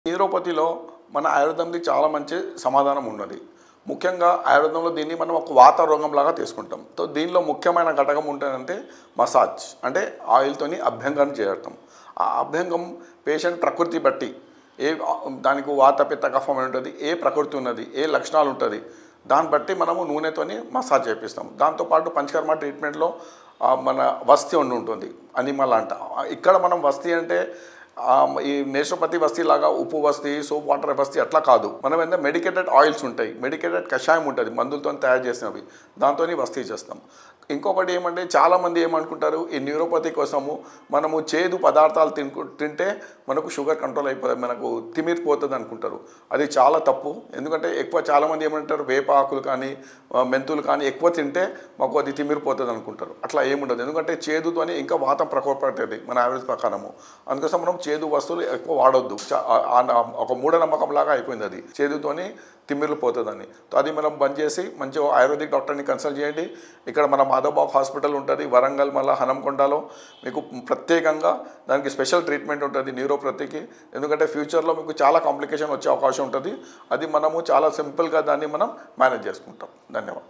న్యూరోపతిలో మన ఆయుర్వేదంకి చాలా మంచి సమాధానం ఉన్నది. ముఖ్యంగా ఆయుర్వేదంలో దీన్ని మనం ఒక వాత రోగంలాగా తీసుకుంటాం. సో దీనిలో ముఖ్యమైన ఘటకం ఉంటుందంటే మసాజ్, అంటే ఆయిల్తోని అభ్యంగం చేయటం. ఆ అభ్యంగం పేషెంట్ ప్రకృతి బట్టి దానికి వాత పిత్త కఫం ఉంటుంది, ఏ ప్రకృతి ఉన్నది, ఏ లక్షణాలు ఉంటుంది, దాన్ని బట్టి మనము నూనెతోని మసాజ్ చేపిస్తాం. దాంతోపాటు పంచకర్మ ట్రీట్మెంట్లో మన వస్తి ఉంటుంది, అనిమల్ అంట. ఇక్కడ మనం వస్తి అంటే ఈ నేచురోపతి వస్తీ లాగా ఉప్పు వస్తీ, సోప్ వాటర్ వస్తీ అట్లా కాదు. మనం ఏంటంటే మెడికేటెడ్ ఆయిల్స్ ఉంటాయి, మెడికేటెడ్ కషాయం ఉంటుంది, మందులతో తయారు చేసినవి, దాంతో వస్తీ చేస్తాం. ఇంకొకటి ఏమంటే చాలామంది ఏమనుకుంటారు, ఈ న్యూరోపతి కోసము మనము చేదు పదార్థాలు తింటే మనకు షుగర్ కంట్రోల్ అయిపోతుంది, మనకు తిమిరిపోతుంది అనుకుంటారు. అది చాలా తప్పు. ఎందుకంటే ఎక్కువ చాలామంది ఏమంటారు, వేప ఆకులు కానీ మెంతులు కానీ ఎక్కువ తింటే మాకు అది తిమిరిపోతుంది అనుకుంటారు. అట్లా ఏముండదు. ఎందుకంటే చేదుతోని ఇంకా వాతం ప్రకోపడుతుంది మన యావరేజ్ ప్రకారము. అందుకోసం మనం చేదు వస్తువులు ఎక్కువ వాడొద్దు. ఒక మూఢనమ్మకం లాగా అయిపోయింది అది, చేదుతోని తిమ్మిర్లు పోతుందని. అది మనం బంద్ చేసి మంచిగా ఆయుర్వేదిక్ డాక్టర్ని కన్సల్ట్ చేయండి. ఇక్కడ మన మాధవబాబు హాస్పిటల్ ఉంటుంది వరంగల్, మళ్ళీ హనంకొండలో. మీకు ప్రత్యేకంగా దానికి స్పెషల్ ట్రీట్మెంట్ ఉంటుంది న్యూరోపతికి. ఎందుకంటే ఫ్యూచర్లో మీకు చాలా కాంప్లికేషన్ వచ్చే అవకాశం ఉంటుంది. అది మనము చాలా సింపుల్గా దాన్ని మనం మేనేజ్ చేసుకుంటాం. ధన్యవాదాలు.